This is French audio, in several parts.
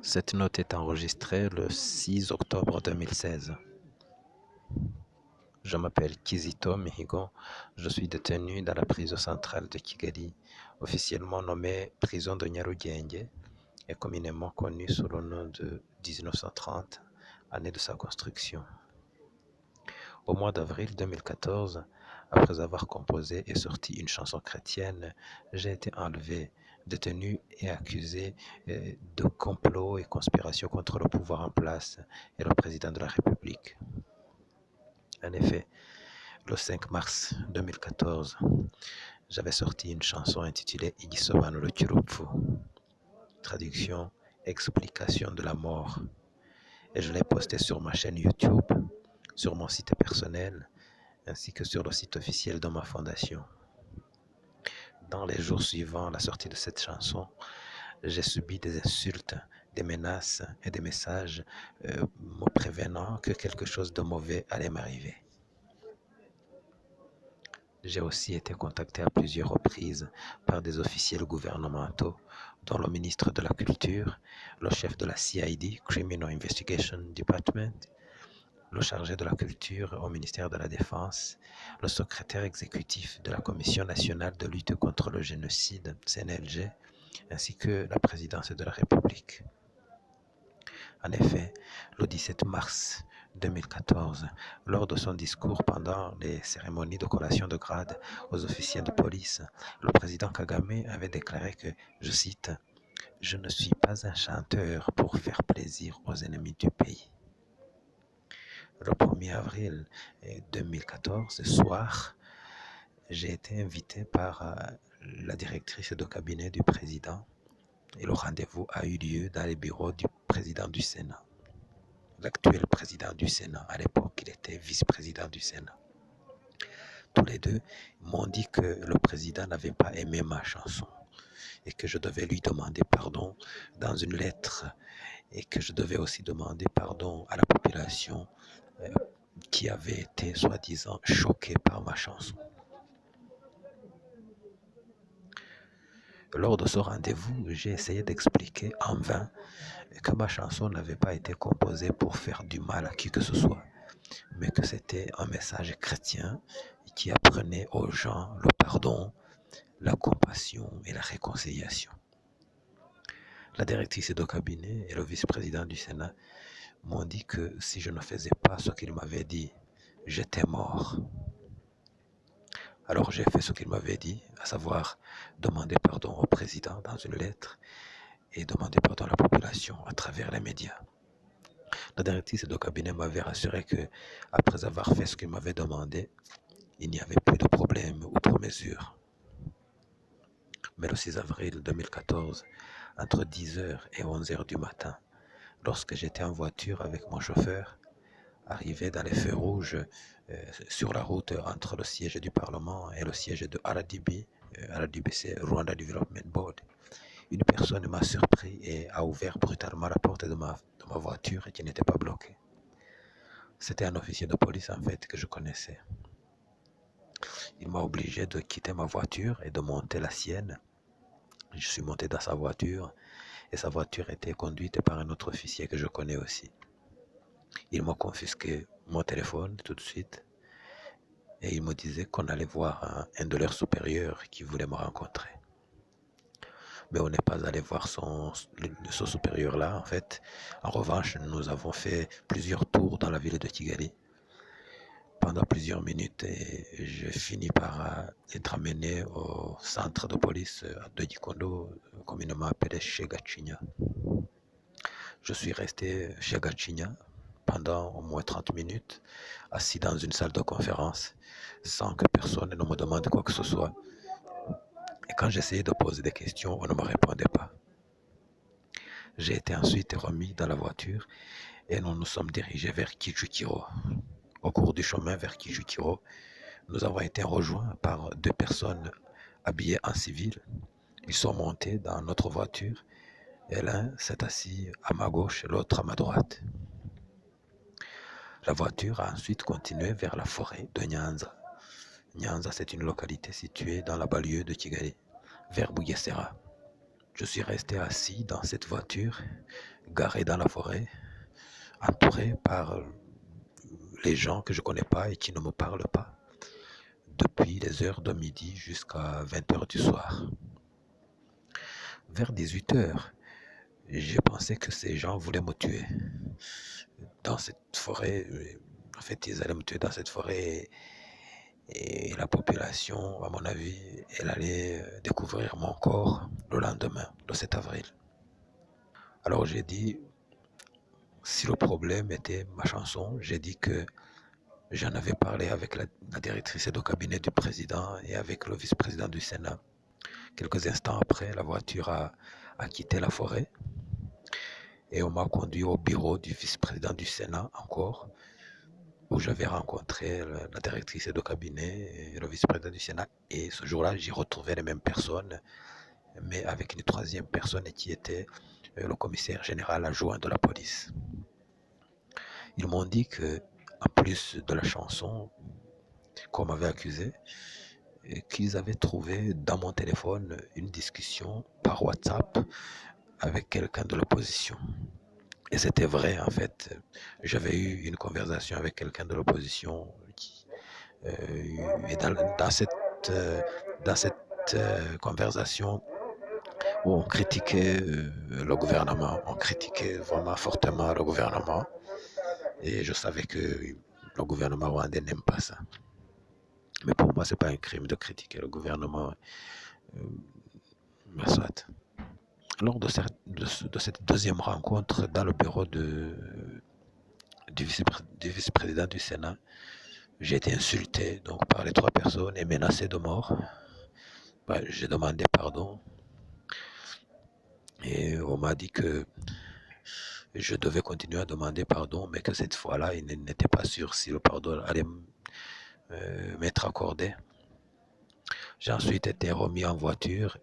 Cette note est enregistrée le 6 octobre 2016. Je m'appelle Kizito Mihigo, je suis détenu dans la prison centrale de Kigali, officiellement nommée prison de Nyarugenge et communément connue sous le nom de 1930, année de sa construction. Au mois d'avril 2014, après avoir composé et sorti une chanson chrétienne, j'ai été enlevé, détenu et accusé de complot et conspiration contre le pouvoir en place et le président de la République. En effet, le 5 mars 2014, j'avais sorti une chanson intitulée Igisobanuro cy'urupfu, traduction, explication de la mort, et je l'ai postée sur ma chaîne YouTube, sur mon site personnel, ainsi que sur le site officiel de ma fondation. Dans les jours suivants la sortie de cette chanson, j'ai subi des insultes, des menaces et des messages me prévenant que quelque chose de mauvais allait m'arriver. J'ai aussi été contacté à plusieurs reprises par des officiels gouvernementaux, dont le ministre de la Culture, le chef de la CID, Criminal Investigation Department, le chargé de la culture au ministère de la Défense, le secrétaire exécutif de la Commission nationale de lutte contre le génocide, CNLG, ainsi que la présidence de la République. En effet, le 17 mars 2014, lors de son discours pendant les cérémonies de collation de grade aux officiers de police, le président Kagame avait déclaré que, je cite, « Je ne suis pas un chanteur pour faire plaisir aux ennemis du pays ». Le 1er avril 2014, ce soir, j'ai été invité par la directrice de cabinet du président et le rendez-vous a eu lieu dans les bureaux du président du Sénat. L'actuel président du Sénat, à l'époque, il était vice-président du Sénat. Tous les deux m'ont dit que le président n'avait pas aimé ma chanson et que je devais lui demander pardon dans une lettre et que je devais aussi demander pardon à la population qui avait été soi-disant choquée par ma chanson. Lors de ce rendez-vous, j'ai essayé d'expliquer en vain que ma chanson n'avait pas été composée pour faire du mal à qui que ce soit, mais que c'était un message chrétien qui apprenait aux gens le pardon, la compassion et la réconciliation. La directrice de cabinet et le vice-président du Sénat m'ont dit que si je ne faisais pas ce qu'ils m'avaient dit, j'étais mort. Alors j'ai fait ce qu'il m'avait dit, à savoir demander pardon au président dans une lettre et demander pardon à la population à travers les médias. La directrice de cabinet m'avait rassuré que, après avoir fait ce qu'il m'avait demandé, il n'y avait plus de problème outre mesure. Mais le 6 avril 2014, entre 10h et 11h du matin, lorsque j'étais en voiture avec mon chauffeur, arrivé dans les feux rouges sur la route entre le siège du Parlement et le siège de RDB, RDB c'est Rwanda Development Board, une personne m'a surpris et a ouvert brutalement la porte de ma voiture et qui n'était pas bloquée. C'était un officier de police en fait que je connaissais. Il m'a obligé de quitter ma voiture et de monter la sienne. Je suis monté dans sa voiture et sa voiture était conduite par un autre officier que je connais aussi. Il m'a confisqué mon téléphone tout de suite et il me disait qu'on allait voir un de leurs supérieurs qui voulait me rencontrer. Mais on n'est pas allé voir ce supérieur-là, en fait. En revanche, nous avons fait plusieurs tours dans la ville de Kigali pendant plusieurs minutes et j'ai fini par être amené au centre de police de Gikondo, communément appelé chez Gachinya. Je suis resté chez Gachinya pendant au moins 30 minutes, assis dans une salle de conférence, sans que personne ne me demande quoi que ce soit. Et quand j'essayais de poser des questions, on ne me répondait pas. J'ai été ensuite remis dans la voiture et nous nous sommes dirigés vers Kijukiro. Au cours du chemin vers Kijukiro, nous avons été rejoints par deux personnes habillées en civil. Ils sont montés dans notre voiture et l'un s'est assis à ma gauche et l'autre à ma droite. La voiture a ensuite continué vers la forêt de Nyanza. Nyanza, c'est une localité située dans la banlieue de Kigali, vers Bugesera. Je suis resté assis dans cette voiture, garée dans la forêt, entouré par les gens que je ne connais pas et qui ne me parlent pas, depuis les heures de midi jusqu'à 20 heures du soir. Vers 18 heures, j'ai pensé que ces gens voulaient me tuer. Dans cette forêt, en fait, ils allaient me tuer dans cette forêt et la population, à mon avis, elle allait découvrir mon corps le lendemain, le 7 avril. Alors j'ai dit, si le problème était ma chanson, j'ai dit que j'en avais parlé avec la directrice de cabinet du président et avec le vice-président du Sénat. Quelques instants après, la voiture a quitté la forêt et on m'a conduit au bureau du vice-président du Sénat encore, où j'avais rencontré la directrice de cabinet et le vice-président du Sénat. Et ce jour-là, j'ai retrouvé les mêmes personnes, mais avec une troisième personne qui était le commissaire général adjoint de la police. Ils m'ont dit que, en plus de la chanson qu'on m'avait accusé, qu'ils avaient trouvé dans mon téléphone une discussion par WhatsApp avec quelqu'un de l'opposition. Et c'était vrai, en fait. J'avais eu une conversation avec quelqu'un de l'opposition et dans cette conversation où on critiquait le gouvernement, on critiquait vraiment fortement le gouvernement. Et je savais que le gouvernement rwandais n'aime pas ça. Mais pour moi, ce n'est pas un crime de critiquer le gouvernement. Soit. Lors de cette deuxième rencontre dans le bureau du vice-président du Sénat, j'ai été insulté donc, par les trois personnes et menacé de mort. J'ai demandé pardon et on m'a dit que je devais continuer à demander pardon, mais que cette fois-là, il n'était pas sûr si le pardon allait m'être accordé. J'ai ensuite été remis en voiture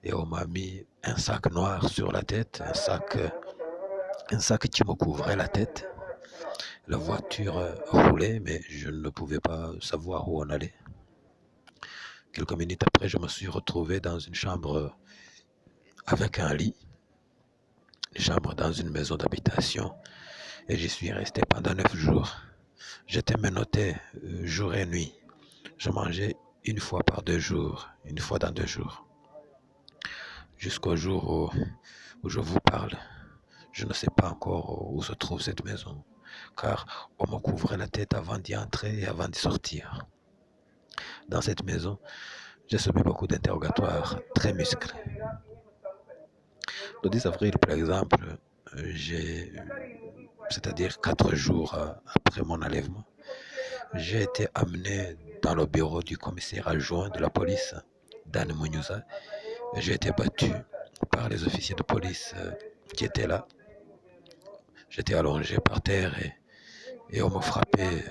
et on m'a mis un sac noir sur la tête, un sac qui me couvrait la tête. La voiture roulait, mais je ne pouvais pas savoir où on allait. Quelques minutes après, je me suis retrouvé dans une chambre avec un lit, une chambre dans une maison d'habitation, et j'y suis resté pendant 9 jours. J'étais menotté jour et nuit. Je mangeais une fois par 2 jours, une fois dans 2 jours. Jusqu'au jour où je vous parle, je ne sais pas encore où se trouve cette maison, car on me couvrait la tête avant d'y entrer et avant d'y sortir. Dans cette maison, j'ai subi beaucoup d'interrogatoires très musclés. Le 10 avril, par exemple, c'est-à-dire 4 jours après mon enlèvement, j'ai été amené dans le bureau du commissaire adjoint de la police, Dan Munyuza. J'ai été battu par les officiers de police qui étaient là. J'étais allongé par terre et on me frappait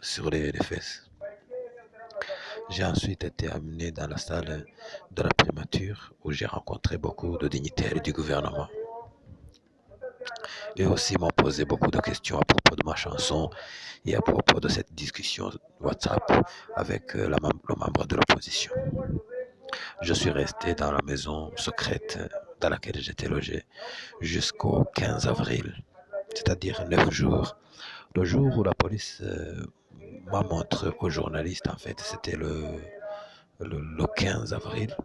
sur les fesses. J'ai ensuite été amené dans la salle de la primature où j'ai rencontré beaucoup de dignitaires du gouvernement. Eux aussi m'ont posé beaucoup de questions à propos de ma chanson et à propos de cette discussion WhatsApp avec le membre de l'opposition. Je suis resté dans la maison secrète dans laquelle j'étais logé jusqu'au 15 avril, c'est-à-dire 9 jours. Le jour où la police m'a montré aux journalistes, en fait, c'était le 15 avril.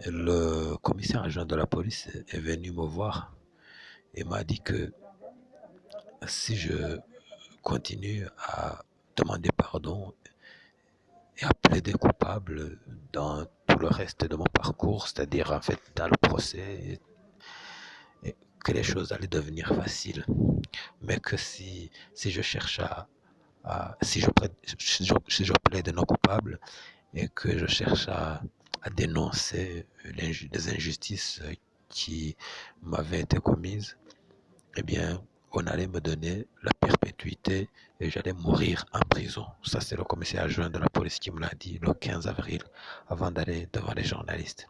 Le commissaire adjoint de la police est venu me voir et m'a dit que si je continue à demander pardon et à plaider coupable dans tout le reste de mon parcours, c'est-à-dire en fait dans le procès, et que les choses allaient devenir faciles, mais que si je cherche si je plaide non coupable et que je cherche à dénoncer les injustices qui m'avaient été commises, eh bien, on allait me donner la perpétuité et j'allais mourir en prison. Ça, c'est le commissaire adjoint de la police qui me l'a dit le 15 avril, avant d'aller devant les journalistes.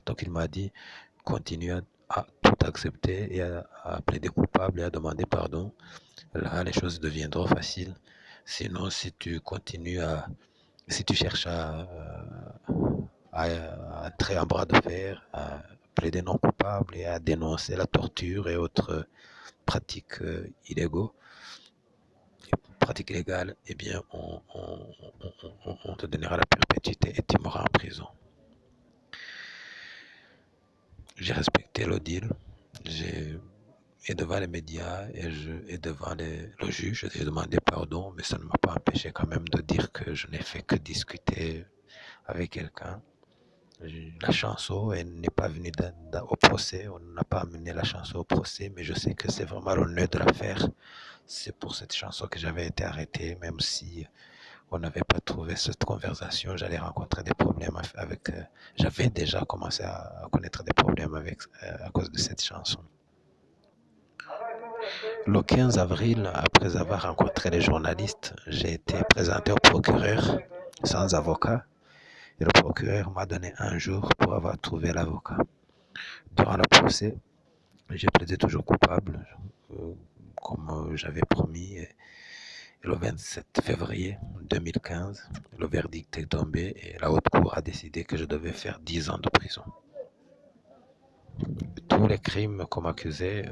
Donc, il m'a dit, continue à tout accepter et à plaider coupable et à demander pardon. Là, les choses deviendront faciles. Sinon, si tu cherches à entrer en bras de fer, à plaider non coupable et à dénoncer la torture et autres pratiques illégaux, pratiques illégales, eh bien, on te donnera la perpétuité et tu mourras en prison. J'ai respecté le deal. Et devant les médias et devant le juge, j'ai demandé pardon, mais ça ne m'a pas empêché quand même de dire que je n'ai fait que discuter avec quelqu'un. La chanson, elle n'est pas venue au procès, on n'a pas amené la chanson au procès, mais je sais que c'est vraiment le nœud de l'affaire. C'est pour cette chanson que j'avais été arrêté, même si on n'avait pas trouvé cette conversation, j'allais rencontrer des problèmes avec. J'avais déjà commencé à connaître des problèmes à cause de cette chanson. Le 15 avril, après avoir rencontré les journalistes, j'ai été présenté au procureur sans avocat. Et le procureur m'a donné un jour pour avoir trouvé l'avocat. Durant le procès, j'ai plaidé toujours coupable, comme j'avais promis. Et le 27 février 2015, le verdict est tombé et la haute cour a décidé que je devais faire 10 ans de prison. Tous les crimes qu'on m'accusait,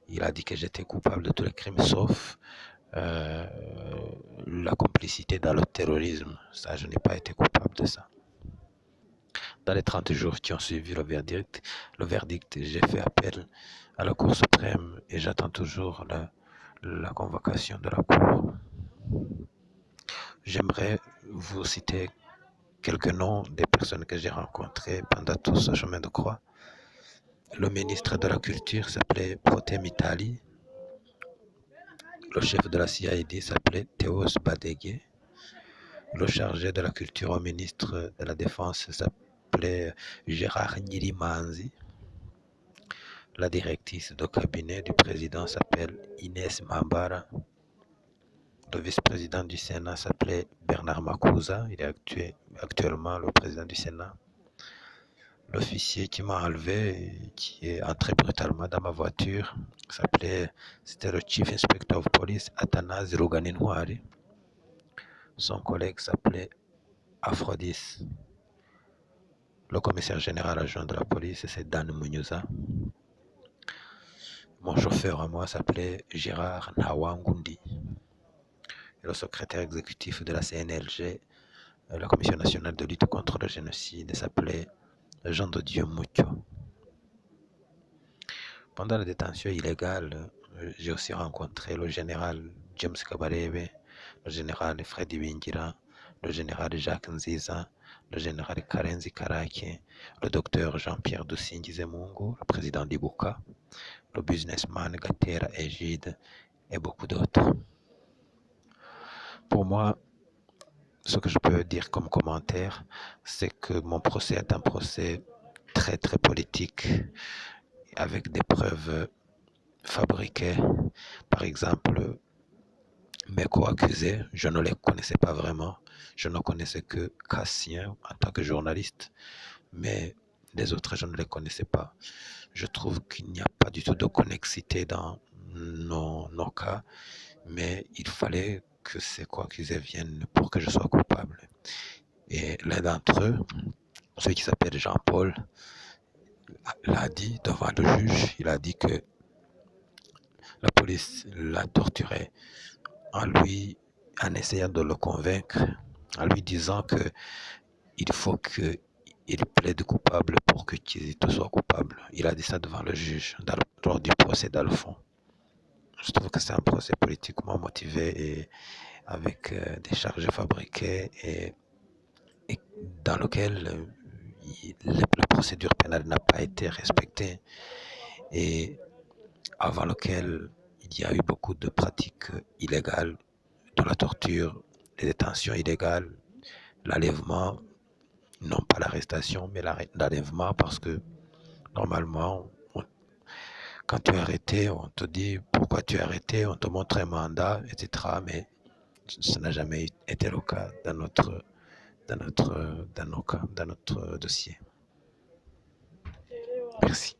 il a dit que j'étais coupable de tous les crimes sauf la complicité dans le terrorisme. Ça, je n'ai pas été coupable de ça. Dans les 30 jours qui ont suivi le verdict, j'ai fait appel à la Cour suprême et j'attends toujours la convocation de la Cour. J'aimerais vous citer quelques noms des personnes que j'ai rencontrées pendant tout ce chemin de croix. Le ministre de la Culture s'appelait Potem Itali. Le chef de la CID s'appelait Théos Badeghe. Le chargé de la Culture au ministre de la Défense s'appelait Gérard Nyirimanzi. La directrice de cabinet du président s'appelle Inès Mambara. Le vice-président du Sénat s'appelait Bernard Makuza. Il est actuellement le président du Sénat. L'officier qui m'a enlevé, qui est entré brutalement dans ma voiture, c'était le Chief Inspector of Police, Athanase Ruganinwari. Son collègue s'appelait Aphrodis. Le commissaire général adjoint de la police, c'est Dan Munyuza. Mon chauffeur à moi s'appelait Gérard Nawangundi. Et le secrétaire exécutif de la CNLG, la Commission nationale de lutte contre le génocide, s'appelait Jean de Dieu Mucho. Pendant la détention illégale, j'ai aussi rencontré le général James Kabarebe, le général Freddy Bingira, le général Jacques Nziza, le général Karenzi Karake, le docteur Jean-Pierre Dusingizemungu, le président d'Ibuka, le businessman Gatera Egide et beaucoup d'autres. Pour moi, ce que je peux dire comme commentaire, c'est que mon procès est un procès très très politique, avec des preuves fabriquées. Par exemple, mes co-accusés, je ne les connaissais pas vraiment. Je ne connaissais que Cassien en tant que journaliste, mais les autres, je ne les connaissais pas. Je trouve qu'il n'y a pas du tout de connexité dans nos cas, mais il fallait que ces co-accusés viennent pour que je sois coupable. Et l'un d'entre eux, celui qui s'appelle Jean-Paul, l'a dit devant le juge. Il a dit que la police l'a torturé en essayant de le convaincre, en lui disant que il faut qu'il plaide coupable pour que Kizito soit coupable. Il a dit ça devant le juge lors du procès dans le fond. Je trouve que c'est un procès politiquement motivé et avec des charges fabriquées et dans lequel la procédure pénale n'a pas été respectée et avant lequel il y a eu beaucoup de pratiques illégales, de la torture, des détentions illégales, l'enlèvement, non pas l'arrestation, mais l'enlèvement parce que normalement, quand tu es arrêté, on te dit pourquoi tu es arrêté, on te montre un mandat, etc. Mais ça n'a jamais été le cas dans notre dossier. Merci.